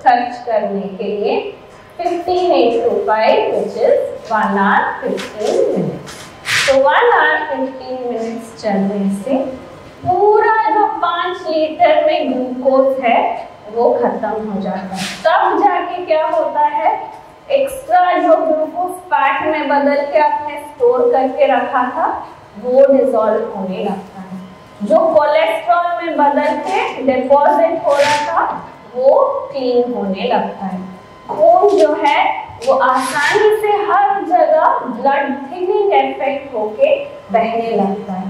खर्च करने के लिए 15 into 5 which is 1 hour 15 minutes। तो 1 hour 15 minutes चलने से पूरा जो 5 लीटर में ग्लूकोज है वो खत्म हो जाता है। तब जाके क्या होता है, एक्स्ट्रा जो ग्लूकोज फैट में बदल के आपने स्टोर करके रखा था वो डिसॉल्व होने लगता है। जो कोलेस्ट्रॉल में बदल के डिपॉजिट हो रहा था वो क्लीन होने लगता है। खून जो है वो आसानी से हर जगह ब्लड थिनिंग इफेक्ट होके बहने लगता है।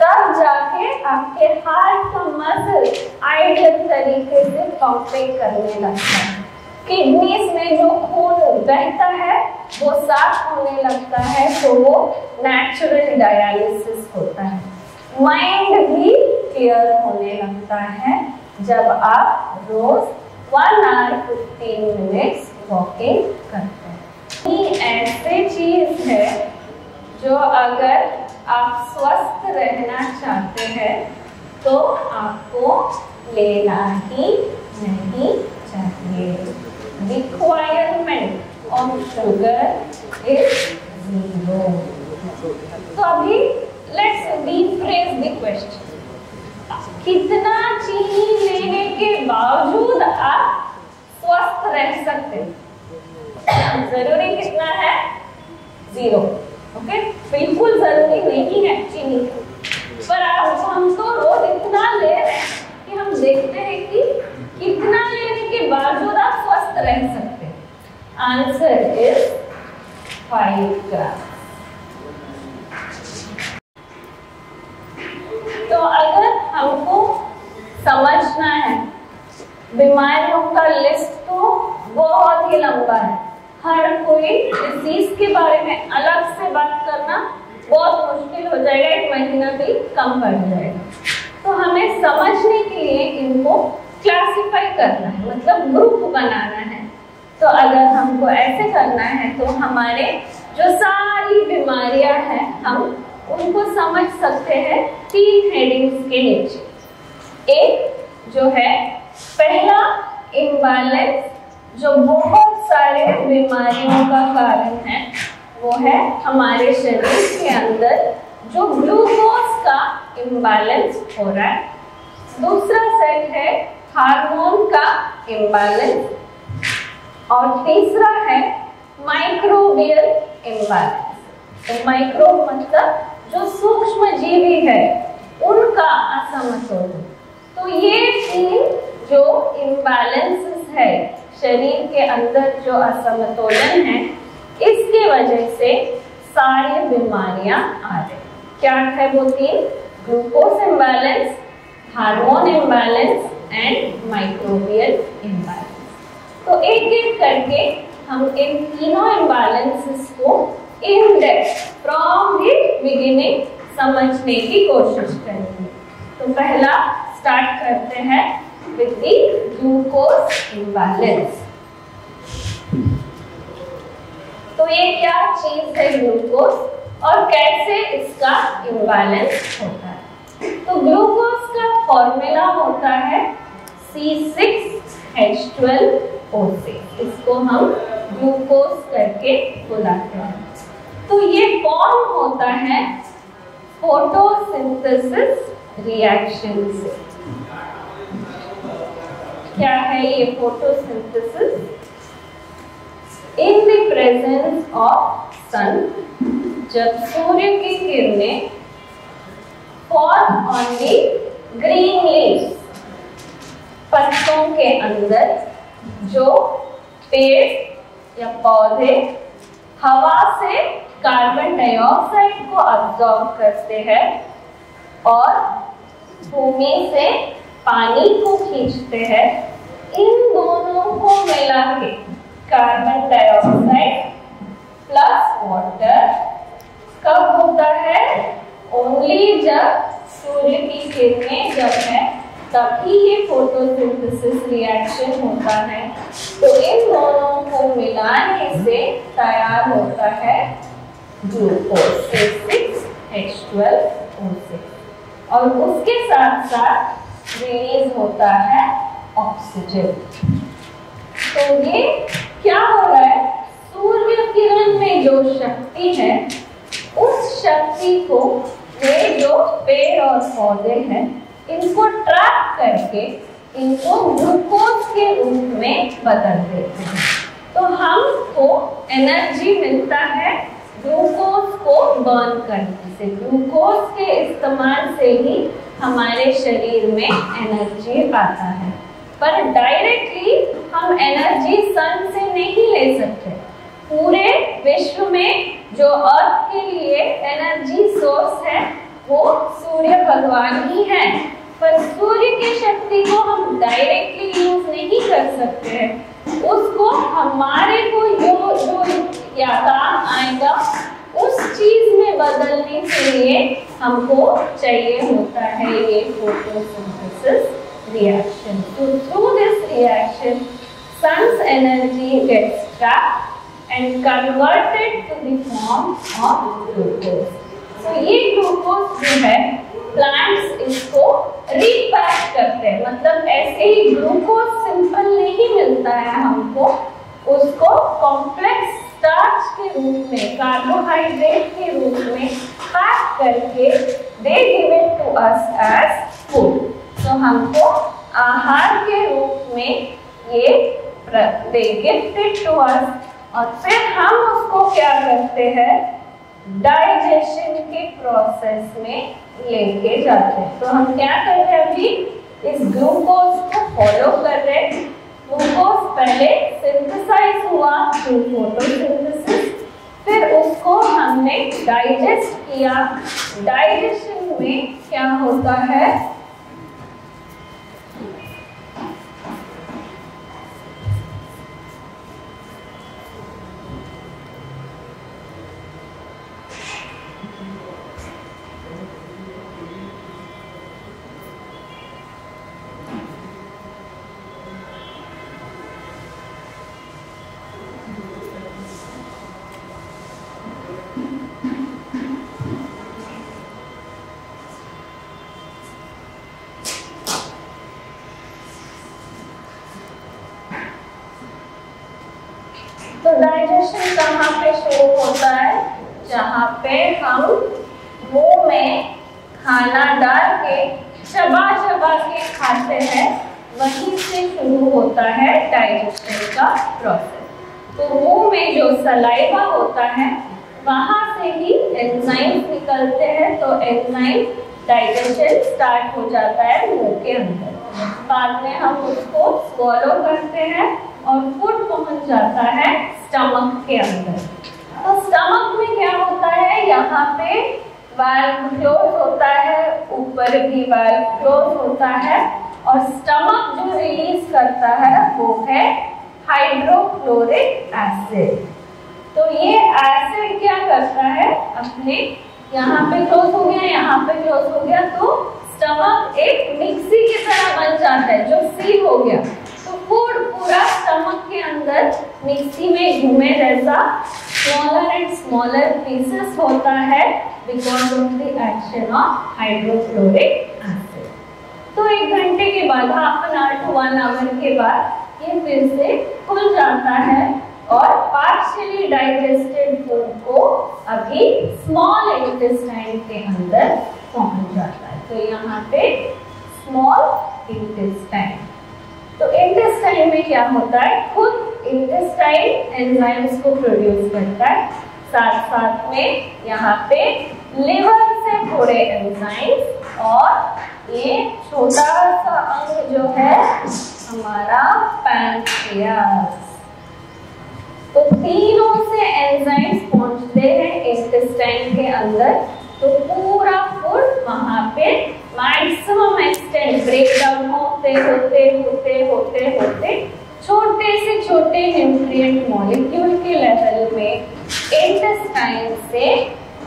तब जाके आपके हार्ट का मसल आइडियल तरीके से पंपिंग करने लगता है। किडनीज में जो खून बहता है वो साफ होने लगता है, तो वो नेचुरल डायलिसिस होता है। माइंड भी क्लियर होने लगता है जब आप रोज 1 hour 15 minutes वॉकिंग करते हैं। ये ऐसी चीज है जो अगर आप स्वस्थ रहना चाहते हैं तो आपको लेना ही नहीं चाहिए। Requirement of sugar is 0। तो अभी लेट्स रीफ्रेज द क्वेश्चन। कितना चीनी लेने के बावजूद आप स्वस्थ रह सकते हैं? जरूरी कितना है? 0। ओके, बिल्कुल जरूरी नहीं है चीनी, पर हम तो रोज इतना ले रहे हैं कि हम देखते हैं कि कितना लेने के बावजूद आप स्वस्थ रह सकते हैं। आंसर इज 5 ग्राम। तो अगर हमको समझना है, बीमारियों का लिस्ट तो बहुत ही लंबा है, हर कोई डिजीज के बारे में अलग से बात करना बहुत मुश्किल हो जाएगा, 1 महीना भी कम पड़ जाएगा। तो हमें समझने के लिए इनको क्लासिफाई करना है, मतलब ग्रुप बनाना है। तो अगर हमको ऐसे करना है तो हमारे जो सारी बीमारियां हैं हम उनको समझ सकते हैं 3 हेडिंग्स के नीचे। एक जो है पहला इम्बैलेंस, जो बहुत सारे बीमारियों का कारण है, वो है हमारे शरीर के अंदर जो ग्लूकोज का इम्बैलेंस हो रहा है। दूसरा सेट है हार्मोन का इम्बैलेंस, और तीसरा है माइक्रोबियल इम्बैलेंस। तो माइक्रोब मतलब जो सूक्ष्म जीवी है उनका असमतोलन। तो ये 3 जो इम्बैलेंसेस है शरीर के अंदर, जो असमतोलन है, इसके वजह से सारी बीमारियां आ रही। क्या है वो 3? Glucose imbalance, hormone imbalance and microbial imbalance. तो एक एक करके हम इन तीनों इम्बैलेंसेस को in depth from the beginning समझने की कोशिश करेंगे। तो पहला स्टार्ट करते हैं विद द ग्लूकोज इम्बैलेंस। तो ये क्या चीज है ग्लूकोज और कैसे इसका इम्बैलेंस होता है? तो ग्लूकोज का फॉर्मूला होता है C6H12O6। इसको हम ग्लूकोज करके बुलाते हैं। तो ये फॉर्म होता है फोटोसिंथेसिस रिएक्शन से। क्या है ये photosynthesis? In the presence of sun, जब सूर्य की किरणें fall on the green leaves, पत्तों के अंदर जो पेड़ या पौधे हवा से कार्बन डाइऑक्साइड को अब्सॉर्ब करते हैं और भूमि से पानी को खींचते हैं, इन दोनों को मिला के कार्बन डाइऑक्साइड प्लस वाटर कब होता है? ओनली जब सूर्य की किरणें जब है तभी ये फोटोसिंथेसिस रिएक्शन होता है। तो इन दोनों को मिलाने से तैयार होता है ग्लूकोज C6H12O6, और उसके साथ साथ रिलीज होता है ऑक्सीजन। तो ये क्या हो रहा है, सूर्य किरण में जो शक्ति है उस शक्ति को ये जो पेड़ और पौधे हैं इनको ट्रैप करके इनको ग्लूकोज के रूप में बदल देते हैं। तो हमको एनर्जी मिलता है ग्लूकोज को बर्न करने से। ग्लूकोज के इस्तेमाल से ही हमारे शरीर में एनर्जी आता है। पर डायरेक्टली हम एनर्जी सन से नहीं ले सकते। पूरे विश्व में जो अर्थ के लिए एनर्जी सोर्स है वो सूर्य भगवान ही है, पर सूर्य की शक्ति को हम डायरेक्टली यूज नहीं कर सकते हैं। उसको हमारे को जो क्या काम आएगा उस चीज में बदलने के लिए हमको चाहिए होता है ये फोटोसिंथेसिस रिएक्शन। तो through this reaction sun's energy gets trapped and converted to the form of glucose. तो ये ग्लूकोज जो है प्लांट्स इसको रीपैक करते हैं, मतलब ऐसे ही ग्लूकोज सिंपल नहीं मिलता है हमको, उसको कॉम्प्लेक्स स्टार्च के रूप में, कार्बोहाइड्रेट के रूप में पैक करके दे give it to us as food. तो हमको आहार के रूप में ये दे गिफ्ट इट टू अस, और फिर हम उसको क्या करते हैं, डाइजेशन के प्रोसेस में लेके जाते हैं। तो हम क्या कर रहे हैं, अभी इस ग्लूकोज को फॉलो कर रहे हैं। ग्लूकोज पहले सिंथेसाइज हुआ थ्रू फोटोसिंथेसिस, फिर उसको हमने डाइजेस्ट किया। डाइजेशन में क्या होता है, तो डाइजेशन कहाँ पे शुरू होता है, जहाँ पे हम मुंह में खाना डाल के चबा चबा के खाते हैं, वहीं से शुरू होता है डाइजेशन का प्रोसेस। तो मुंह में जो सलाइवा होता है वहां से ही एंजाइम्स निकलते हैं, तो एंजाइम डाइजेशन स्टार्ट हो जाता है मुंह के अंदर। बाद में हम उसको स्वॉलो करते हैं और फूड पहुंच जाता है स्टमक के अंदर। तो स्टमक में क्या होता है, यहाँ पे वाल्व क्लोज होता है, ऊपर भी वाल्व क्लोज होता है, और स्टमक जो रिलीज करता है वो है हाइड्रोक्लोरिक एसिड। तो ये एसिड क्या करता है, अपने यहाँ पे क्लोज हो गया, यहाँ पे क्लोज हो गया, तो स्टमक एक मिक्सी की तरह बन जाता है जो सील हो गया। तो फूड पूरा स्टमक के अंदर मिक्सी में घूमे जैसा स्मॉलर एंड स्मॉलर पीसेस होता है because of the action of hydrochloric acid. तो 1 घंटे के बाद, half an hour to 1 hour के बाद ये फिर से खुल जाता है और पार्शियली डाइजेस्टेड फूड को अभी स्मॉल इंटेस्टाइन के अंदर पहुंच जाता है। तो यहाँ पे स्मॉल इंटेस्टाइन, तो इंटेस्टाइन में क्या होता है, खुद इंटेस्टाइन एंजाइम्स को प्रोड्यूस करता है, साथ साथ में यहाँ पे लिवर से थोड़े एंजाइम्स, और ये छोटा सा अंग जो है हमारा पैंक्रियास। तो तीनों से एंजाइम्स पहुंचते हैं इंटेस्टाइन के अंदर। तो पूरा फूड वहां पे मैक्सिमम एक्सटेंट ब्रेक डाउन होते होते होते होते होते छोटे से छोटे न्यूट्रिएंट मॉलिक्यूल के लेवल में इंटेस्टाइन से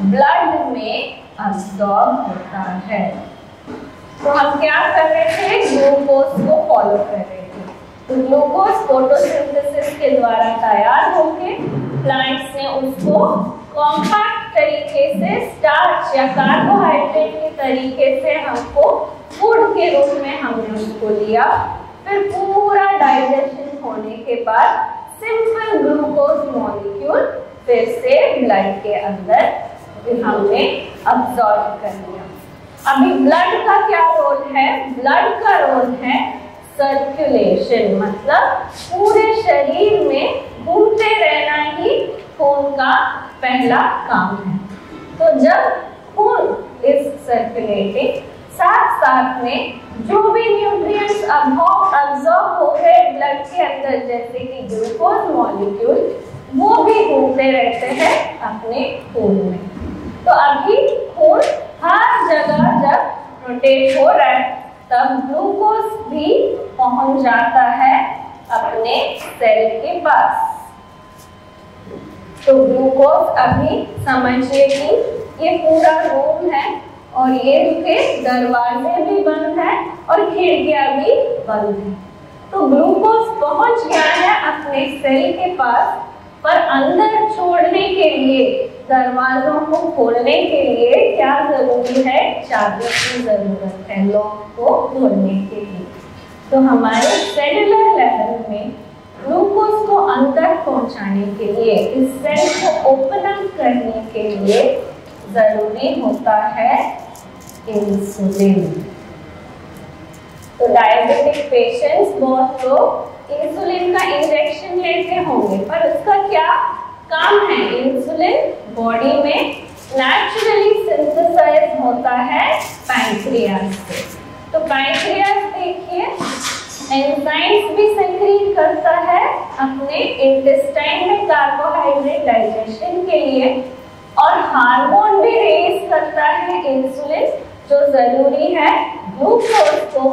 ब्लड में अब्सॉर्ब होता है। तो हम क्या कर रहे थे, ग्लूकोज को फॉलो कर रहे थे। तो ग्लूकोज फोटोसिंथेसिस के द्वारा तैयार होके प्लांट्स ने उसको कॉम्पैक्ट तरीके से स्टार्च या कार्बोहाइड्रेट के तरीके से हमको फूड के रूप में हमने उसको लिया। फिर पूरा डाइजेशन होने के बाद सिंपल ग्लूकोज मॉलिक्यूल फिर से ब्लड के अंदर हमने अब्सॉर्ब कर लिया। अभी ब्लड का क्या रोल है? ब्लड का रोल है सर्कुलेशन, मतलब पूरे शरीर में घूमते रहना ही खून का पहला काम है। तो जब खून इज सर्कुलेटिंग, साथ साथ में जो भी न्यूट्रिएंट्स अब्सॉर्ब हो गए ब्लड के अंदर जैसे कि ग्लूकोज मॉलिक्यूल, वो भी घूमते रहते हैं अपने खून में। तो अभी खून हर जगह जब रोटेट हो रहा है तब ग्लूकोज भी पहुंच जाता है अपने सेल के पास। तो ग्लूकोज अभी समझिए कि ये पूरा रूम है और ये के दरवाजे भी बंद हैं और खिड़कियां भी बंद हैं। तो ग्लूकोज पहुंच गया है अपने सेल के पास, पर अंदर छोड़ने के लिए, दरवाजों को खोलने के लिए क्या जरूरी है? चाबी की जरूरत है लॉक को खोलने के लिए। तो हमारे सेलुलर लेवल में ग्लूकोज को अंदर पहुंचाने के लिए, इस सेल को ओपन अप करने के लिए जरूरी होता है इंसुलिन। तो डायबिटिक पेशेंट्स बहुत लोग इंसुलिन का इंजेक्शन लेते होंगे, पर उसका क्या काम है? इंसुलिन बॉडी में नेचुरली सिंथेसाइज होता है पैंक्रियाज से। तो पैंक्रियाज देखिए एंजाइम्स भी सेक्रीट करता है अपने इंटेस्टाइन में कार्बोहाइड्रेट डाइजेशन के लिए, और हार्मोन भी रिलीज करता है इंसुलिन, जो जरूरी है ग्लूकोज को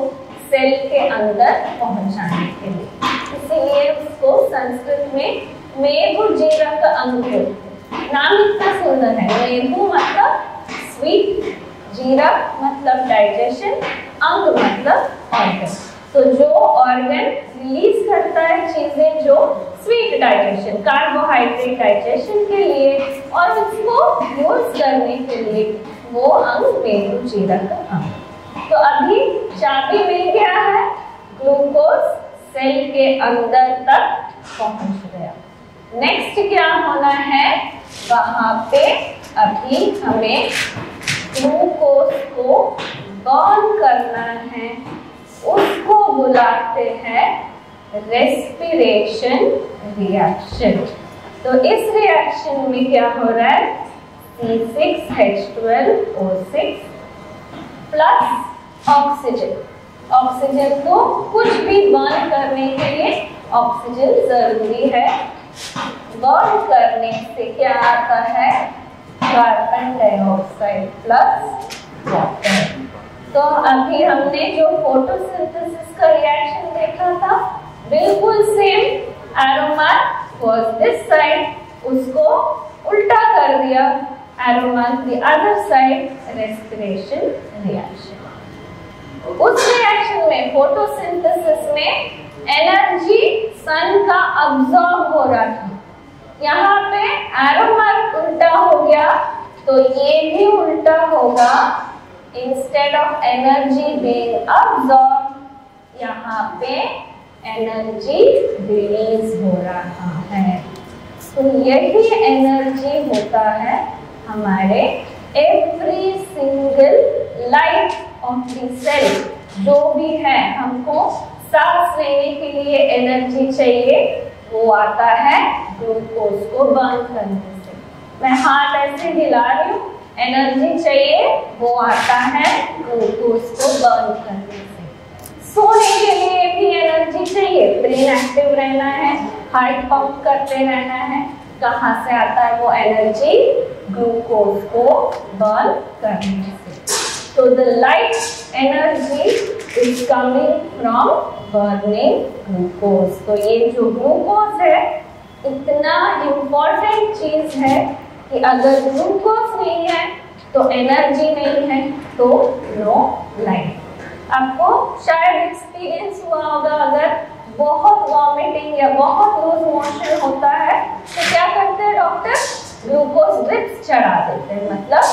सेल के अंदर पहुंचाने के लिए। इसीलिए उसको संस्कृत में मेघुजीरक अंग बोलते हैं। नाम इतना सुंदर है। मेघु मतलब स्वीट, जीरक मतलब डाइजेशन, अंग मतलब ऑर्गन। तो जो ऑर्गन रिलीज करता है चीजें जो स्वीट डाइजेशन, कार्बोहाइड्रेट डाइजेशन के लिए और उसको यूज करने के लिए, वो अंग मेघुजीरक अंग। तो अभी चाबी मिल गया है, ग्लूकोज सेल के अंदर तक पहुंच गया। नेक्स्ट क्या होना है? वहां पे अभी हमें ग्लूकोज को बर्न करना है, उसको बुलाते हैं रेस्पिरेशन रिएक्शन। तो इस रिएक्शन में क्या हो रहा है? C6H12O6 plus oxygen. ऑक्सीजन को कुछ भी बर्न करने के लिए ऑक्सीजन जरूरी है। बर्न करने से क्या आता है? Carbon dioxide plus water. तो अभी हमने जो फोटोसिंथेसिस का रिएक्शन देखा था, बिल्कुल same. Arrow mark was this side, उसको उल्टा कर दिया, arrow mark the other side, respiration reaction. उस रिएक्शन में, फोटोसिंथेसिस में एनर्जी सन का अब्सॉर्ब हो रहा था। यहाँ पे एरोमार्क उल्टा हो गया तो ये भी उल्टा होगा। Instead of energy being absorb, यहाँ पे एनर्जी रिलीज हो रहा है। तो यही एनर्जी होता है हमारे every single life of the cell. जो भी है, हमको सांस लेने के लिए एनर्जी चाहिए, वो आता है ग्लूकोज को बर्न करने से। मैं हाथ ऐसे हिला रही हूँ, एनर्जी चाहिए, वो आता है ग्लूकोज को बर्न करने से। सोने के लिए भी एनर्जी चाहिए, ब्रेन एक्टिव रहना है, हार्ट पंप करते रहना है। कहाँ से आता है वो एनर्जी? ग्लूकोज को बर्न करने से। तो the life energy is coming from burning glucose. तो ये जो ग्लूकोज है इतना इम्पोर्टेंट चीज है कि अगर ग्लूकोज नहीं है तो एनर्जी नहीं है, तो नो लाइफ। आपको शायद एक्सपीरियंस हुआ होगा, अगर बहुत वॉमिटिंग या बहुत लूज मोशन होता है तो क्या करते हैं डॉक्टर? ग्लूकोज ड्रिप्स चढ़ा देते हैं। मतलब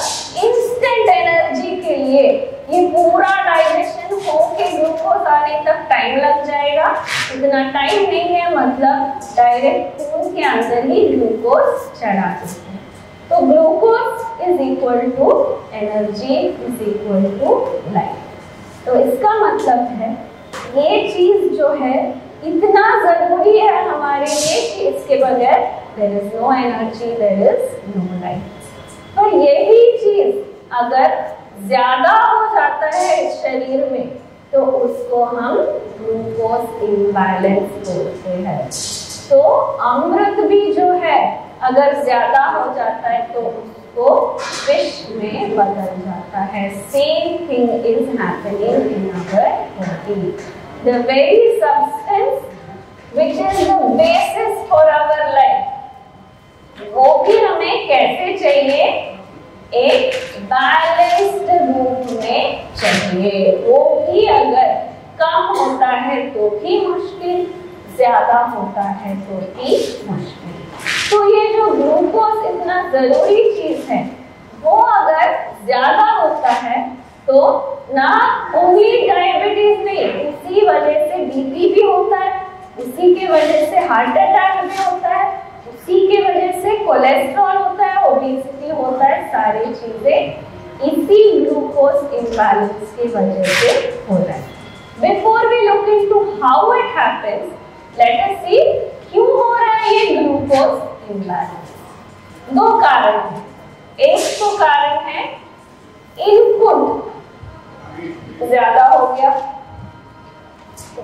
इंस्टेंट एनर्जी के लिए, ये पूरा डाइजेशन हो के ग्लूकोज ग्लूकोज आने तक टाइम लग जाएगा, इतना टाइम नहीं है, मतलब डायरेक्ट खून के अंदर ही ग्लूकोज चढ़ा देते हैं। तो glucose is equal to energy is equal to life. तो इसका मतलब है ये चीज जो है इतना जरूरी है हमारे लिए कि इसके बगैर there is no energy, there is no life. पर यही चीज अगर ज्यादा हो जाता है इस शरीर में तो उसको हम ग्लूकोज इम्बैलेंस बोलते हैं। तो अमृत भी जो है अगर ज्यादा हो जाता है तो उसको विष में बदल जाता है। Same thing is happening in our body. The very substance which is the basis for our life, वो भी हमें कैसे चाहिए? एक बैलेंस्ड रूप में चाहिए। वो भी अगर कम होता है तो भी मुश्किल, ज्यादा होता है तो भी मुश्किल। तो ये जो ग्लूकोज इतना जरूरी चीज है वो अगर ज्यादा होता है तो ना ओनली डायबिटीज नहीं, उसी वजह से बीपी भी होता है, उसी के वजह से हार्ट अटैक भी होता है, उसी के वजह से कोलेस्ट्रॉल होता है, ओबेसिटी होता है। सारी चीजें इसी ग्लूकोज इम्बैलेंस की वजह से हो रहा है। Before we look into how it happens, let us see क्यों हो रहा है ये ग्लूकोज इम्बैलेंस। दो कारण हैं। एक तो कारण है इनपुट ज्यादा हो गया,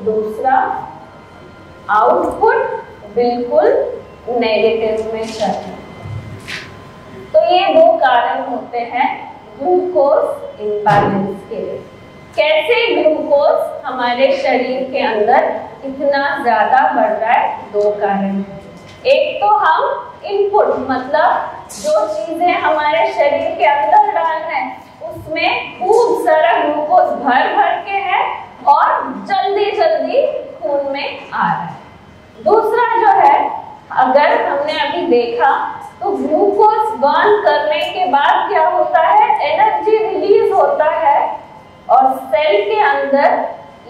दूसरा आउटपुट बिल्कुल नेगेटिव में चल रहा है। तो ये दो कारण होते हैं ग्लूकोज इम्बैलेंस के लिए। कैसे ग्लूकोज हमारे शरीर के अंदर इतना ज्यादा बढ़ रहा है? दो कारण। एक तो हम इनपुट मतलब जो चीजें हमारे शरीर के अंदर डालना है उसमें खूब सारा ग्लूकोज भर भर के है और जल्दी जल्दी खून में आ रहा है। दूसरा जो है, अगर हमने अभी देखा तो ग्लूकोज बर्न करने के बाद क्या होता है? एनर्जी रिलीज होता है और सेल के अंदर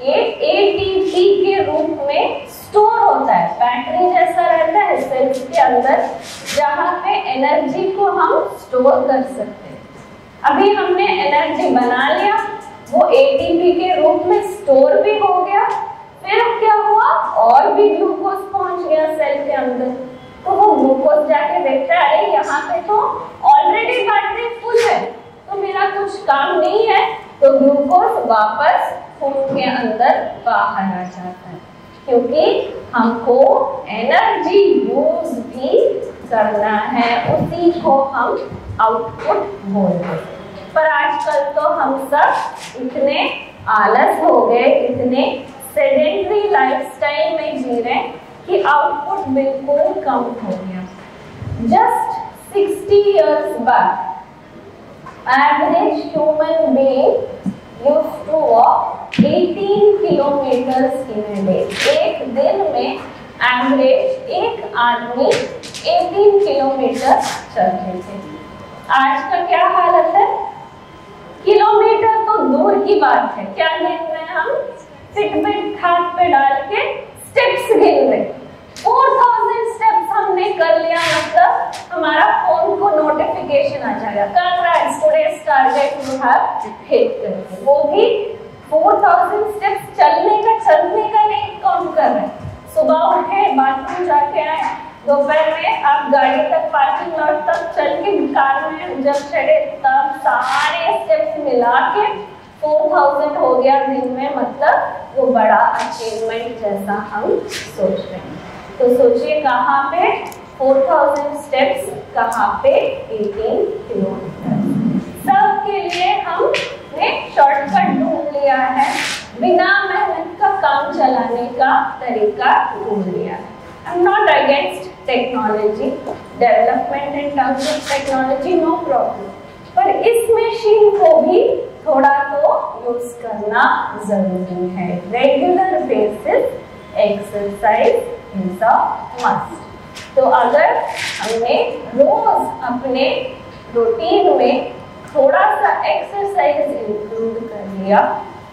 ये एटीपी के रूप में स्टोर होता है। बैटरी जैसा रहता है सेल्स के अंदर जहां पे एनर्जी को हम स्टोर कर सकते हैं। अभी हमने एनर्जी बना लिया, वो एटीपी के रूप में स्टोर भी हो गया, फिर क्या हुआ? और भी ग्लूकोज पहुंच गया सेल के अंदर। तो वो ग्लूकोज जाके देखता है अरे यहाँ पे तो ऑलरेडी बैटरी फुल है तो मेरा कुछ काम नहीं है, तो ग्लूकोज वापस खून के अंदर बाहर आ जाता है, क्योंकि हमको एनर्जी यूज भी करना है, उसी को हम आउटपुट बोलते हैं। पर आजकल तो हम सब इतने आलस हो गए, इतने सेडेंटरी लाइफस्टाइल में जी रहे कि आउटपुट बिल्कुल कम हो गया। Just 60 years back, average human being used to walk 18 kilometers in a day. एक दिन में एवरेज एक आदमी 18 किलोमीटर चलते थे। आज का क्या हालत है? किलोमीटर तो दूर की बात है, क्या गिन रहे हैं हम? फिटबिट हाथ पे डाल के स्टेप्स गिन रहे। 4000 स्टेप्स हमने कर लिया, मतलब हमारा फोन को नोटिफिकेशन आ जाएगा, congrats today's target you have hit करके। वो भी 4000 स्टेप्स चलने का नहीं काउंट कर रहे। सुबह उठे, बाथरूम जाके आए, दोपहर में आप गाड़ी तक पार्किंग लॉट तक चल के कार में जब चढ़े तब सारे स्टेप्स मिला के 4000 हो गया दिन में। मतलब वो बड़ा अचीवमेंट जैसा हम सोच रहे हैं। तो सोचिए कहाँ पे 4000 स्टेप्स, कहाँ पे 18 किलोमीटर। सबके लिए हमने शॉर्टकट ढूंढ लिया है, बिना मेहनत का काम चलाने का तरीका ढूंढ लिया है। I'm not against technology, development in terms of technology, no problem. पर इस मशीन को भी थोड़ा तो यूज करना जरूरी है। Regular basis exercise is a must. तो अगर हमने रोज अपने रूटीन में थोड़ा सा एक्सरसाइज इंक्लूड कर लिया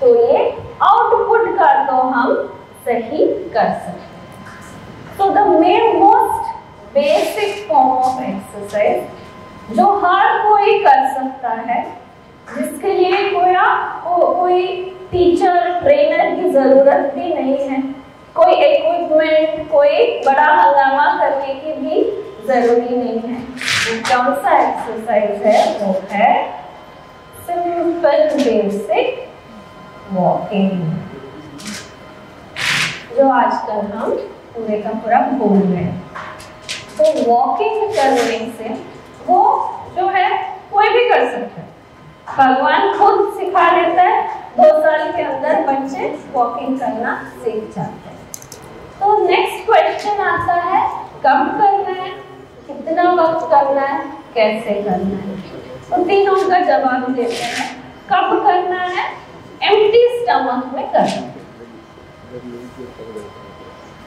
तो ये आउटपुट का तो हम सही कर सकते हैं। तो the most basic form of exercise जो हर कोई कर सकता है, जिसके लिए कोई टीचर ट्रेनर की जरूरत भी नहीं है, कोई इक्विपमेंट, कोई बड़ा हंगामा करने की भी जरूरी नहीं है। कौन सा एक्सरसाइज है? वो है सिंपल बेसिक वॉकिंग, जो आजकल हम पूरे का पूरा भूल रहे हैं। तो वॉकिंग करने से वो जो है कोई भी कर सकता है, भगवान खुद सिखा देता है। 2 साल के अंदर बच्चे वॉकिंग करना सीख जाते हैं। तो नेक्स्ट क्वेश्चन आता है, कब करना है, कितना वक्त करना है, कैसे करना है? तो तीनों का जवाब देते हैं। कब करना है? एम्प्टी स्टमक में करना है,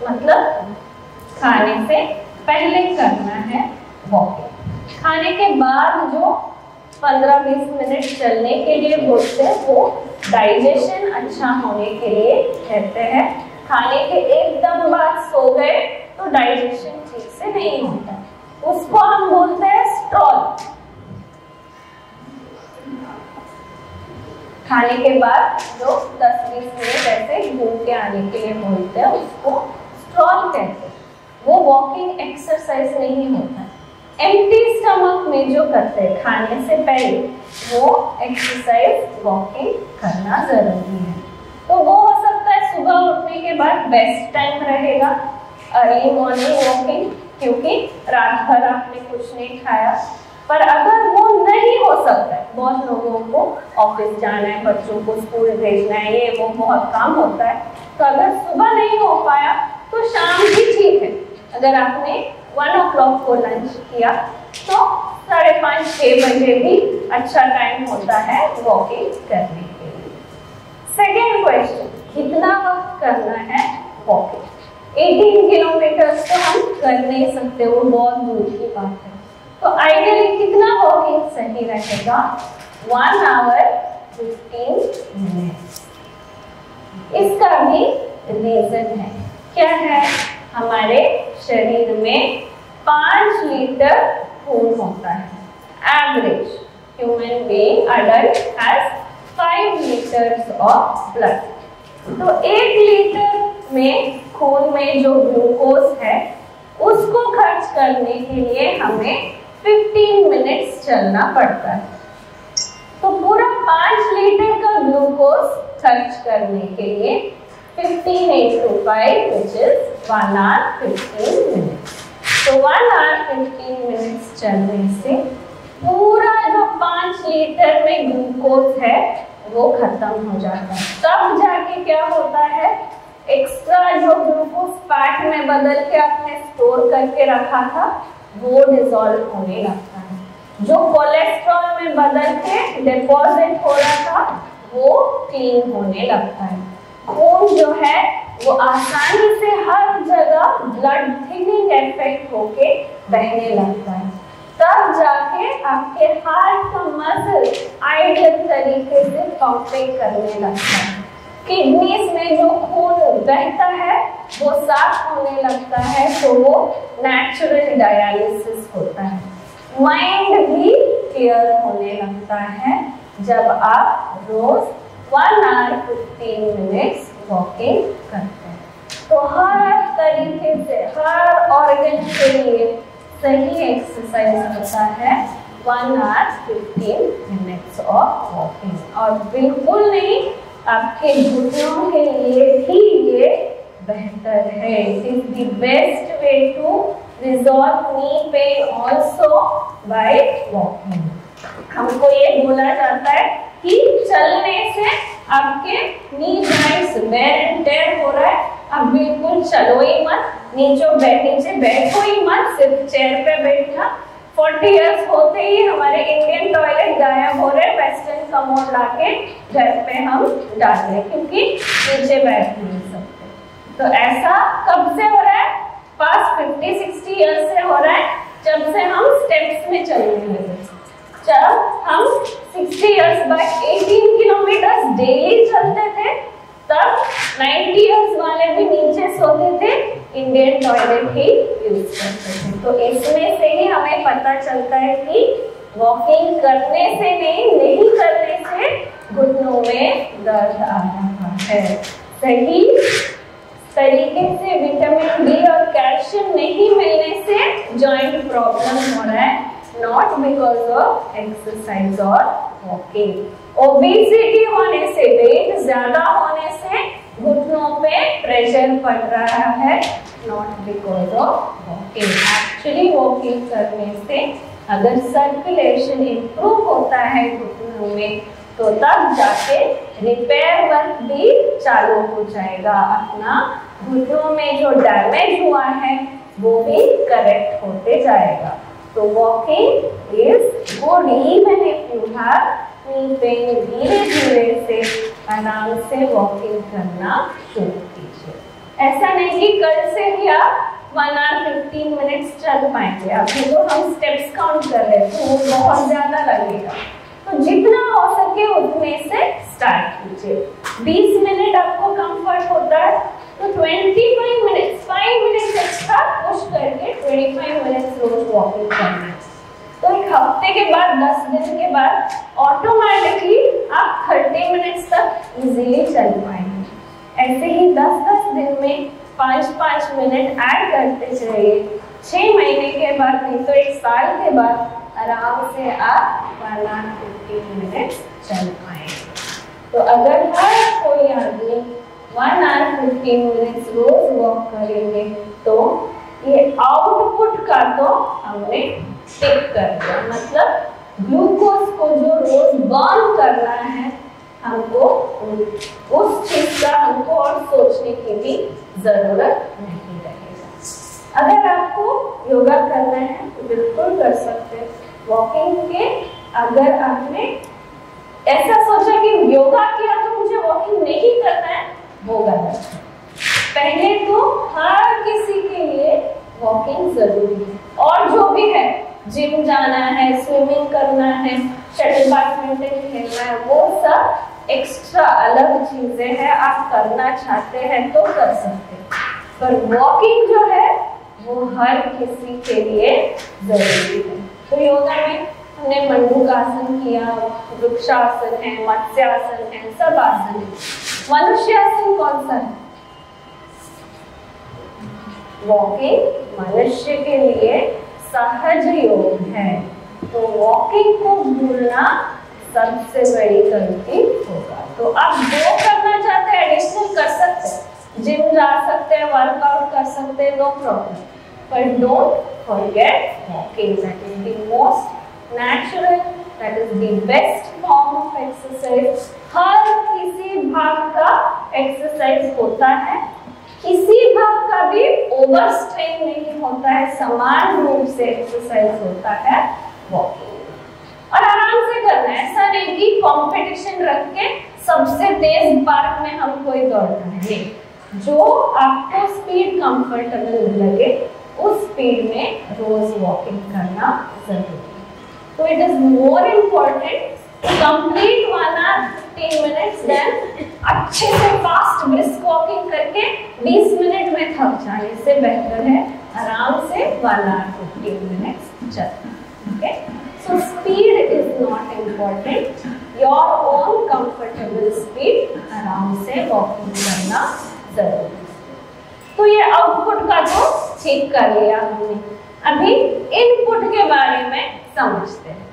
मतलब खाने से पहले करना है वॉकिंग। खाने के बाद जो 15-20 मिनट चलने के लिए बोलते हैं, वो डाइजेशन अच्छा होने के लिए कहते हैं। खाने के एकदम बाद सो गए तो डाइजेशन ठीक से नहीं होता, उसको हम बोलते हैं स्ट्रॉल। खाने के बाद जो 10-20 मिनट ऐसे घूम के आने के लिए बोलते हैं, उसको स्ट्रॉल कहते हैं। वो वॉकिंग एक्सरसाइज नहीं होता है। एम्प्टी स्टमक में जो करते हैं खाने से पहले, वो एक्सरसाइज वॉकिंग करना जरूरी है। तो वो हो सकता है सुबह उठने के बाद बेस्ट टाइम रहेगा अर्ली मॉर्निंग वॉकिंग, क्योंकि रात भर आपने कुछ नहीं खाया। पर अगर वो नहीं हो सकता है, बहुत लोगों को ऑफिस जाना है, बच्चों को स्कूल भेजना है, ये वो बहुत काम होता है, तो अगर सुबह नहीं हो पाया तो शाम भी ठीक है। अगर आपने 1 o'clock को लंच किया तो 5:30-6 बजे भी अच्छा टाइम होता है वॉकिंग करने के लिए। सेकेंड क्वेश्चन, कितना वक्त करना है वॉकिंग? 18 किलोमीटर तो हम कर नहीं सकते, वो बहुत दूर की बात है। तो आइडियली कितना वॉकिंग सही रहेगा? 1 hour 15 minutes। इसका भी रीजन है, क्या है? हमारे शरीर में 5 लीटर खून होता है। Average human being adult has 5 liters of blood. तो 1 लीटर में खून में जो ग्लूकोज है, उसको खर्च करने के लिए हमें 15 मिनट्स चलना पड़ता है। तो पूरा 5 लीटर का ग्लूकोज खर्च करने के लिए 15 into 5 which is 1 hour 15 minutes। तो 1 hour 15 minutes चलने से पूरा जो 5 लीटर में ग्लूकोज है वो खत्म हो जाता है। तब जाके क्या होता है, एक्स्ट्रा जो ग्लूकोज फैट में बदल के आपने स्टोर करके रखा था, वो डिसॉल्व होने लगता है। जो कोलेस्ट्रॉल में बदल के डिपॉजिट हो रहा था, वो क्लीन होने लगता है। खून जो है वो आसानी से हर जगह ब्लड थिनिंग इफेक्ट होके बहने लगता है। तब जाके आपके हार्ट का मसल आइडियल तरीके से पंपिंग करने लगता है। किडनीज में जो खून बहता है वो साफ होने लगता है, तो वो नेचुरल डायलिसिस होता है। माइंड भी क्लियर होने लगता है जब आप रोज 1 hour 15 minutes वॉकिंग करते हैं। तो हर तरीके से हर ऑर्गन के लिए सही एक्सरसाइज होता है 1 hour 15 minutes ऑफ वॉकिंग। और बिल्कुल नहीं, आपके घुटनों के लिए भी ये बेहतर है। It is the best way to resolve knee pain also by walking. हमको ये बोला जाता है कि चलने से आपके knee joints wear and tear हो रहा है, आप बिल्कुल चलो ही मत, नीचे बैठो ही मत, सिर्फ चेयर पे बैठना। 40 इयर्स होते ही हमारे इंडियन टॉयलेट गायब हो रहे, वेस्टर्न कमोड लाके घर पे हम डाल रहे, क्योंकि नीचे बैठ नहीं सकते। तो ऐसा कब से हो रहा है? पास्ट 50-60 इयर्स से हो रहा है, जब से हम स्टेप्स में चलने लगे। जब हम 60 इयर्स बैक 18 किलोमीटर डेली चलते थे, तब 90 इयर्स वाले भी नीचे सोते थे, इंडियन टॉयलेट ही यूज करते थे। तो इसमें से ही हमें पता चलता है कि वॉकिंग करने से नहीं करने से घुटनों में दर्द आ रहा है। सही तरीके से विटामिन डी और कैल्शियम नहीं मिलने से जॉइंट प्रॉब्लम हो रहा है, नॉट बिकॉज ऑफ एक्सरसाइज और वॉकिंग। ओबेसिटी होने से, वेट ज्यादा होने से घुटनों पे प्रेशर पड़ रहा है, not because of walking. Actually walking करने से अगर सर्कुलेशन इंप्रूव होता है घुटनों में, तो तब जाके रिपेयर वर्क भी चालू हो जाएगा, अपना घुटनों में जो डैमेज हुआ है वो भी करेक्ट होते जाएगा। तो walking is good even if you have knee pain. धीरे धीरे से आराम से वॉकिंग करना शुरू कीजिए। ऐसा नहीं कि कल से ही आप 1 आवर 15 मिनट्स चल पाएंगे। अभी तो हम स्टेप्स काउंट कर रहे हैं तो वो बहुत ज्यादा लगेगा, तो जितना हो सके उतने से स्टार्ट कीजिए। 20 मिनट आपको कंफर्ट होता है तो 25 मिनट्स, 5 मिनट्स एक्स्ट्रा पुश करके 25 मिनट्स रोज वॉकिंग करना है। तो एक हफ्ते के बाद, 10 दिन के बाद ऑटोमेटिकली आप 30 मिनट्स तक इजीली चल पाएंगे। ऐसे ही 10-10 दिन में 5-5 मिनट ऐड करते जाइए। 6 महीने के बाद, नहीं तो 1 साल के बाद आराम से आप 1 आवर 15 मिनट्स चल पाएंगे। तो अगर हर कोई आदमी 1 आवर 15 मिनट्स रोज वॉक करेंगे तो ये आउटपुट का तो हमने टिक कर दिया, मतलब ग्लूकोज को जो रोज बर्न करना है हमको, उस चीज का हमको और सोचने की भी जरूरत नहीं रहेगा। अगर आपको योगा करना है तो बिल्कुल कर सकते हैं। वॉकिंग के अगर आपने ऐसा सोचा कि योगा किया तो मुझे वॉकिंग नहीं करना है, वो गलत है। पहले तो हर किसी के लिए वॉकिंग जरूरी है, और जो भी है, जिम जाना है, स्विमिंग करना है, शटल बैडमिंटन खेलना है, वो सब एक्स्ट्रा अलग चीजें हैं। आप करना चाहते हैं तो कर सकते हैं, पर वॉकिंग जो है वो हर किसी के लिए जरूरी है। तो योगा में हमने मंडूकासन किया, वृक्षासन है, मत्स्यासन है, सब आसन है। मनुष्यासन कौन सा है? वॉकिंग मनुष्य के लिए सहज योग है, तो वॉकिंग को भूलना सबसे बड़ी गलती होगा। तो आप जो करना चाहते हैं एडिशनल कर सकते हैं, जिम जा सकते हैं, वर्कआउट कर सकते हैं, no problem, but don't forget walking. That is the most natural, that is the best form of exercise. हर किसी भाग का एक्सरसाइज होता है, किसी भाग का भी ओवर स्ट्रेन नहीं होता है, समान रूप से एक्सरसाइज होता है वॉकिंग। और आराम से करना है, ऐसा नहीं कि कंपटीशन रख के सबसे तेज पार्क में हम कोई दौड़ना है। जो आपको स्पीड कंफर्टेबल लगे उस स्पीड में रोज वॉकिंग करना जरूरी है। तो it is more important to complete 1 hour 15 minutes than अच्छे से फास्ट ब्रिस्क वॉकिंग करके 20 मिनट में थक जाने से बेहतर है आराम से 1 आवर 15 मिनट्स चलना। Okay, so speed is not important, your own comfortable speed, आराम से वॉकिंग करना जरूरी है। तो ये आउटपुट का तो ठीक कर लिया हमने, अभी इनपुट के बारे में समझते हैं।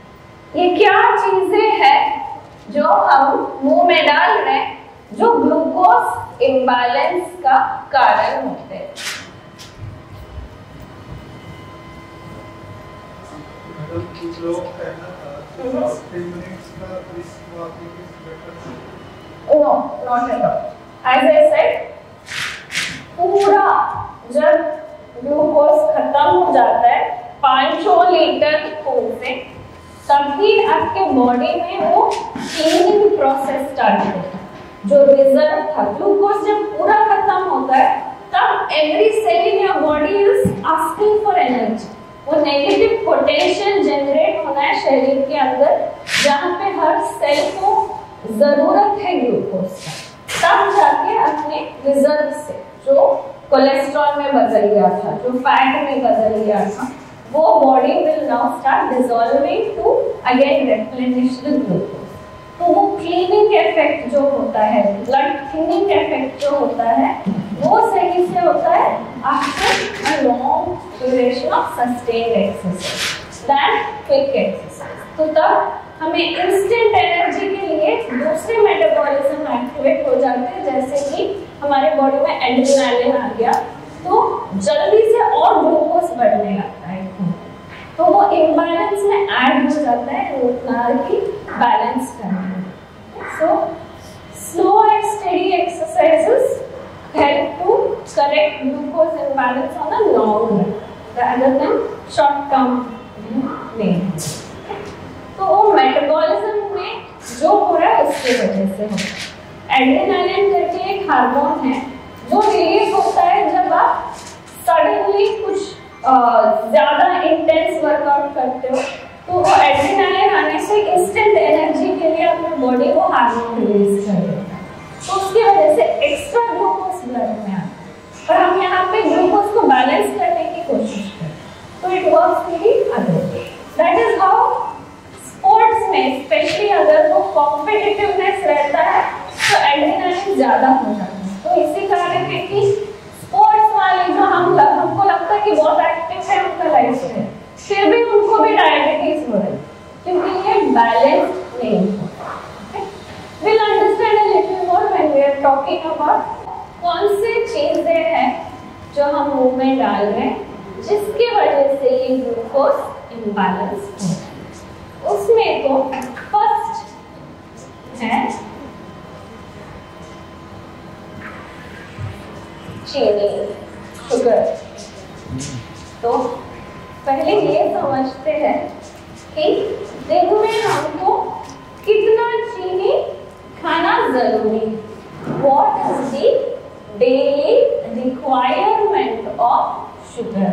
ये क्या चीजें हैं जो हम मुंह में डाल रहे हैं जो ग्लूकोज इम्बैलेंस का कारण होते हैं? No, not at all. As I said, पूरा जब ग्लूकोज खत्म हो जाता है 500 लीटर खून से, तभी आपके बॉडी में वो क्लीनिंग प्रोसेस स्टार्ट होता है। जो रिजर्व था ग्लूकोज जब पूरा खत्म होता है, तब every cell in your body is asking for energy. वो नेगेटिव पोटेंशियल जनरेट होना है शरीर के अंदर, जहाँ पे हर सेल को जरूरत है ग्लूकोज का, तब जाके अपने रिजर्व से जो कोलेस्ट्रॉल में बदल गया था, जो फैट में बदल गया था, वो body will now start dissolving to again replenish the glucose. तो वो क्लीनिंग इफेक्ट जो होता है, ब्लड थिनिंग इफेक्ट जो होता है, वो सही से होता है after a long duration of sustained exercise than quick exercise. तो तब हमें इंस्टेंट एनर्जी के लिए दूसरे मेटाबॉलिज्म एक्टिवेट हो जाते हैं, जैसे कि हमारे बॉडी में एड्रेनालिन आ गया तो जल्दी से और ग्लूकोज बढ़ने लगता है, तो वो इम्बैलेंस में ऐड हो जाता है रूट कनाल की बैलेंस करने में। So slow and steady exercises help to correct glucose imbalance on a long run rather than short term way। तो वो मेटाबॉलिज्म में जो हो रहा है उसकी वजह से होता है। एड्रेनालिन करके एक हार्मोन है जो रिलीज होता है जब आप सडनली कुछ ज्यादा इंटेंस वर्कआउट करते हो, तो वो एड्रेनालिन आने से इंस्टेंट एनर्जी के लिए अपने बॉडी को हार्मोन रिलीज कर देता है, तो उसकी वजह से एक्स्ट्रा ग्लूकोज ब्लड में आता है। और हम यहाँ पे ग्लूकोज को बैलेंस करने की कोशिश करें, तो it works very other way. That is how sports में स्पेशली अगर वो कॉम्पिटिटिवनेस रहता है तो एड्रेनालिन ज्यादा हो जाता है। तो इसी कारण है कि स्पोर्ट्स वाले जो हमको लगता है कि बहुत एक्टिव है उनका लाइफस्टाइल, फिर भी उनको भी डायबिटीज हो रही है क्योंकि ये बैलेंस नहीं है। We'll understand a little more when we are talking about कौन से चीजें हैं जो हम मुंह में डाल रहे हैं जिसकी वजह से ये ग्लूकोज इम्बैलेंस हो रहा है। उसमें तो फर्स्ट है चीनी, शुगर। तो पहले ये समझते हैं कि दिन में हमको कितना चीनी खाना जरूरी है। What is the daily requirement of sugar?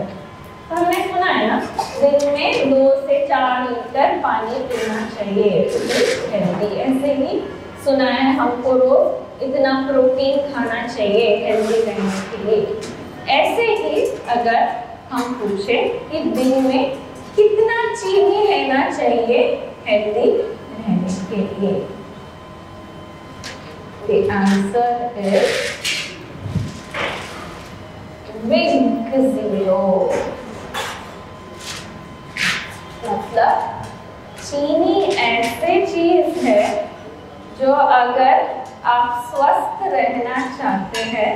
तो हमने सुना है ना, दिन में 2 से 4 लीटर पानी पीना चाहिए हेल्दी। ऐसे ही सुना है हमको रोज इतना प्रोटीन खाना चाहिए हेल्दी रहने के लिए। ऐसे ही अगर हम पूछे कि दिन में कितना चीनी लेना चाहिए हेल्दी रहने के लिए, the answer is big 0। मतलब चीनी ऐसे चीज है जो अगर आप स्वस्थ रहना चाहते हैं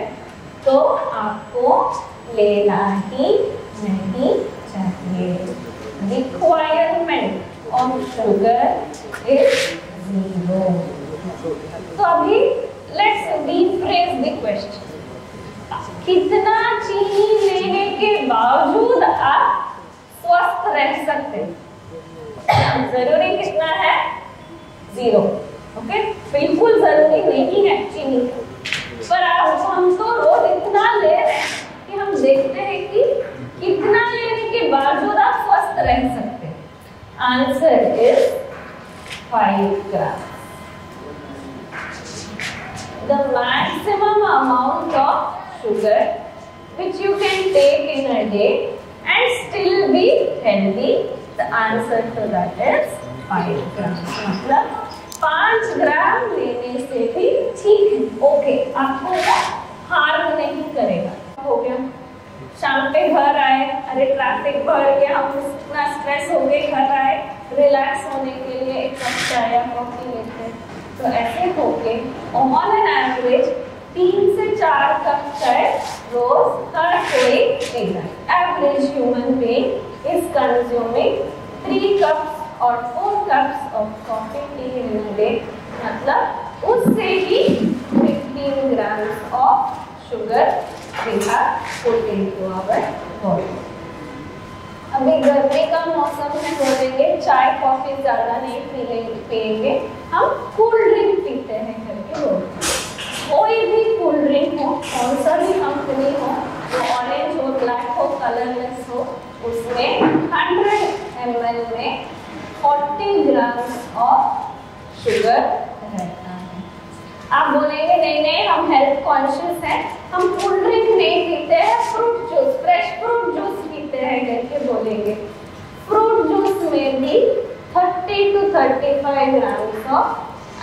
तो आपको लेना ही नहीं चाहिए। Requirement of sugar is 0। तो अभी लेट्स rephrase the question। कितना चीनी लेने के बावजूद आप स्वस्थ रह सकते हैं? जरूरी कितना है? 0। ओके, बिल्कुल जरूरी नहीं है चीनी, पर आप हम तो रोज इतना ले रहे हैं कि हम देखते हैं कि कितना लेने के बावजूद आप स्वस्थ रह सकते हैं। Answer is 5 gram. The maximum amount of sugar which you can take in a day and still be healthy, the answer to that is 5 ग्राम। मतलब 5 ग्राम लेने से भी ठीक है, ओके, आपको वो हार्म नहीं करेगा। हो गया, शाम पे घर आए, अरे ट्रैफिक बढ़ गया, हम इतना स्ट्रेस हो गए, घर आए रिलैक्स होने के लिए एक कप चाय या कॉफी लेते हैं, तो ऐसे होके ऑन एन एवरेज 3 से 4 कप चाय रोज हर कोई पीता है। Average human being is consuming 3 cups और 4 cups of coffee tea in a day. मतलब उससे ही 15 grams of sugar we have put into our body। अभी गर्मी का मौसम में बोलेंगे चाय कॉफी ज्यादा नहीं पिएंगे, हम कूल ड्रिंक पीते हैं करके बोलते हैं। कोई भी कूल ड्रिंक हो, कौन सा भी कंपनी हो, वो ऑरेंज हो, ब्लैक हो, कलरलेस हो, उसमें 100 ml में 40 ग्राम ऑफ शुगर रहता आप बोलेंगे नहीं नहीं हम हेल्थ कॉन्शियस हैं, हम कोल्ड ड्रिंक नहीं पीते हैं, fruit juice, fresh fruit juice पीते हैं करके बोलेंगे। फ्रूट जूस में भी 30 to 35 grams of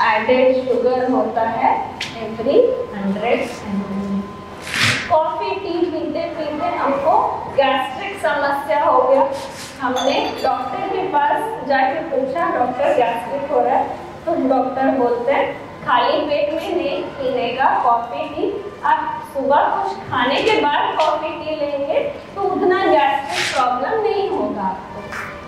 added sugar होता है एवरी 100 ml। कॉफी टी पीते पीते हमको गैस्ट्रिक समस्या हो गया, हमने डॉक्टर के पास जाके पूछा डॉक्टर गैस्ट्रिक हो रहा है, तो डॉक्टर बोलते हैं खाली पेट में नहीं पीने का कॉफी टी, आप सुबह कुछ खाने के बाद कॉफी टी लेंगे तो उतना गैस्ट्रिक प्रॉब्लम नहीं होगा आपको।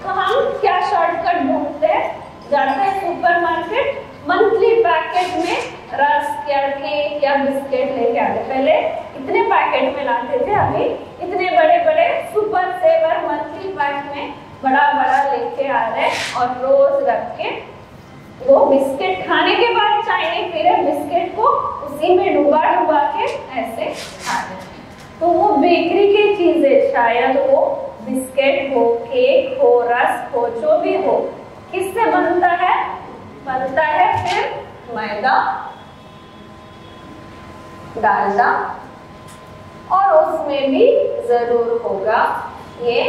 तो हम क्या शॉर्टकट ढूंढते हैं, जाते हैं सुपरमार्केट, मंथली पैकेट में रस्क या केक या बिस्किट लेके आते, पहले इतने पैकेट में लाते थे, अभी इतने बड़े बड़े सुपर सेवर मंथली पैक में बड़ा बड़ा लेके आ रहे हैं और रोज रख के वो बिस्किट खाने के बाद चाय नहीं पी रहे, बिस्किट को उसी में डुबा डुबा के ऐसे खा रहे। तो वो बेकरी की चीजें, शायद वो बिस्किट हो, केक हो, रस्क हो, जो भी हो, किससे बनता है? बनता है फिर मैदा, डालडा, और उसमें भी जरूर होगा ये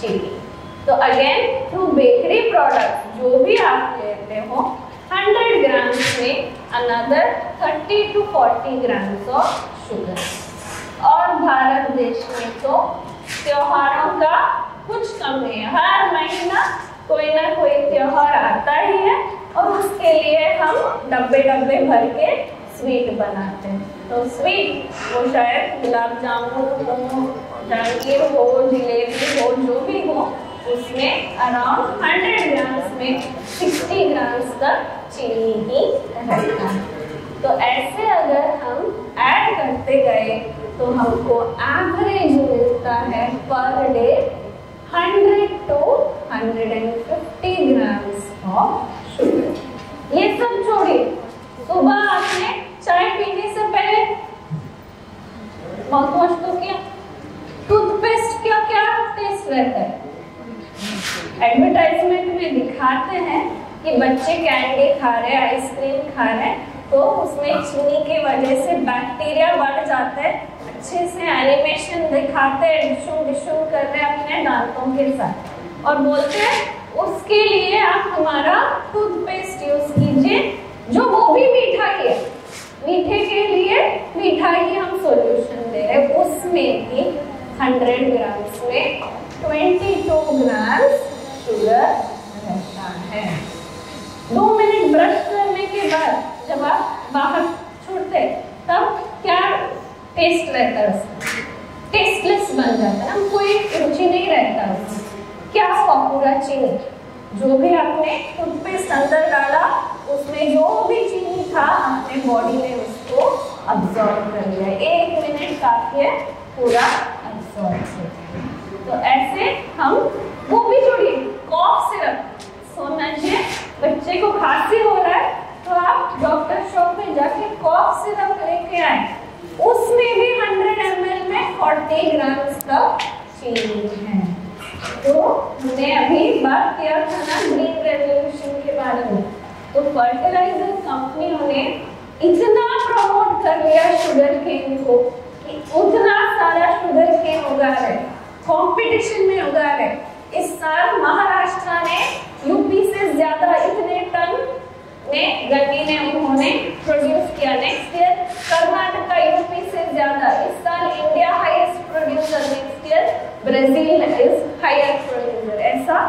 चीनी। तो अगेन थ्रू बेकरी प्रोडक्ट जो भी आप लेते हो 100 ग्राम्स में another 30 to 40 grams of sugar. और भारत देश में तो त्योहारों का कुछ कम नहीं है, हर महीना कोई ना कोई त्योहार आता ही है और उसके लिए हम डब्बे डब्बे भर के स्वीट बनाते हैं। तो स्वीट वो शायद गुलाब जामुन हो, जहांगीर हो, जलेबी हो, जो भी हो, उसमें अराउंड 100 ग्राम्स में 60 ग्राम्स तक चीनी ही रहता है। तो ऐसे अगर हम ऐड करते गए तो हमको एवरेज मिलता है per day 100 to 150 grams of sugar. ये सब छोड़िए, सुबह आपने चाय पीने से पहले माउथ वॉश तो किया, टूथपेस्ट क्या क्या टेस्ट रहता है? एडवर्टाइजमेंट में दिखाते हैं कि बच्चे कैंडी खा रहे हैं, आइसक्रीम खा रहे हैं, तो उसमें चीनी की वजह से बैक्टीरिया बढ़ जाते हैं, अच्छे से एनिमेशन दिखाते हैं, डिशुम डिशुम कर रहे हैं अपने दांतों के साथ, और बोलते हैं उसके लिए आप हमारा टूथपेस्ट यूज कीजिए जो वो भी मीठा ही है, मीठे के लिए मीठा ही हम सॉल्यूशन दे रहे हैं। उसमें भी 100 ग्राम्स में 22 ग्राम्स शुगर रहता है। 2 मिनट ब्रश करने के बाद जब आप बाहर छोड़ते तब क्या टेस्ट रहता है उसका? टेस्टलेस बन जाता है ना, कोई रुचि नहीं रहता उसमें। क्या हुआ? पूरा चीनी जो भी आपने टूथपेस्ट अंदर डाला उसमें जो भी चीनी था अपने बॉडी ने उसको अब्सॉर्ब कर लिया। 1 मिनट काफी है पूरा अब्सॉर्ब। तो ऐसे हम वो भी जोड़िए, कॉफ सिरप समझिए, बच्चे को खांसी हो रहा है तो आप डॉक्टर शॉप में जाके कॉफ सिरप लेके आए, उसमें भी 100 ml में 40 ग्राम्स तक चीनी है। तो हमने अभी बात किया था ना ग्रीन रेवोल्यूशन के बारे में, तो फर्टिलाइजर कंपनियों ने इतना प्रमोट कर लिया शुगर केन को कि उतना सारा शुगर केन उगा रहे, कंपटीशन में उगा रहे। इस साल महाराष्ट्र ने यूपी से ज्यादा इतने टन में गन्ने ने उन्होंने प्रोड्यूस किया। नेक्स्ट ईयर कर्नाटका यूपी से ज्यादा। इस साल India highest producer, next year Brazil is higher producer. ऐसा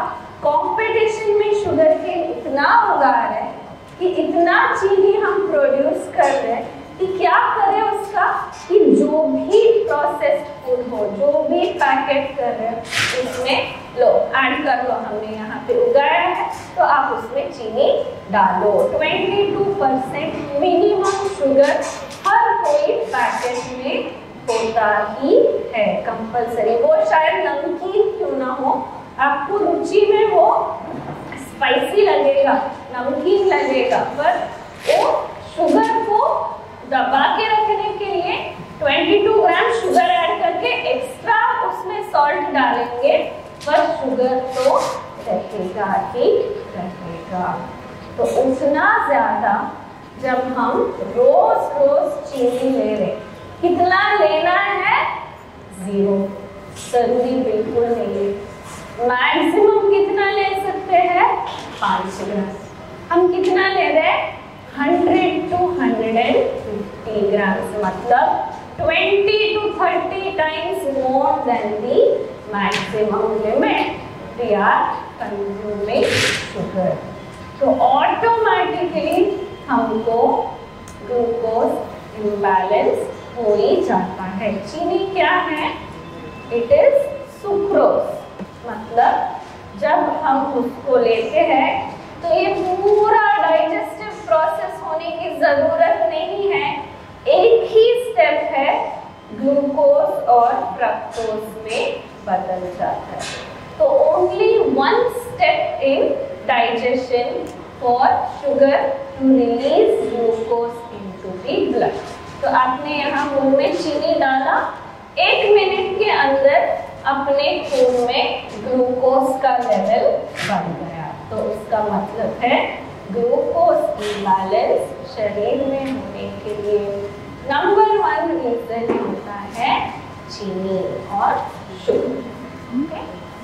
कंपटीशन में शुगर केन इतना उगा रहे हैं कि इतना चीनी हम प्रोड्यूस कर रहे हैं कि क्या करें उसका, कि जो भी प्रोसेस्ड फूड हो, जो भी पैकेट कर रहे हैं उसमें लो ऐड कर लो, हमने यहाँ पे उगाया है तो आप उसमें चीनी डालो। 22% मिनिमम शुगर हर कोई पैकेट में होता ही है कंपल्सरी। वो शायद नमकीन क्यों ना हो, आपको रुचि में वो स्पाइसी लगेगा, नमकीन लगेगा, पर वो शुगर को दबा के रखने के लिए 22 ग्राम शुगर ऐड करके एक्स्ट्रा उसमें सॉल्ट डालेंगे, पर शुगर तो रहेगा ही रहेगा। तो उतना ज्यादा जब हम रोज रोज चीनी ले रहे, कितना लेना है? 0, जरूरी बिल्कुल नहीं है। मैक्सिमम कितना ले सकते हैं? 5 ग्राम। हम कितना ले रहे हैं? 100 to 150 ग्राम, मतलब 20 to 30 times more than the maximum limit we are consuming sugar. तो ऑटोमेटिकली हमको ग्लूकोज इम्बैलेंस हो ही जाता है। चीनी क्या है? इट इज सुक्रोज, मतलब जब हम उसको लेते हैं तो ये पूरा डाइजेस्टिव प्रोसेस होने की जरूरत नहीं है, एक ही स्टेप है, ग्लूकोज और फ्रक्टोज में बदल जाता है। तो only one step in digestion for sugar to release glucose into the blood. तो आपने यहाँ मुंह में चीनी डाला, 1 मिनट के अंदर अपने खून में ग्लूकोज का लेवल बढ़ गया। तो उसका मतलब है ग्लूकोज इम्बैलेंस शरीर में होने के लिए नंबर 1 रीजन होता है चीनी और शुगर।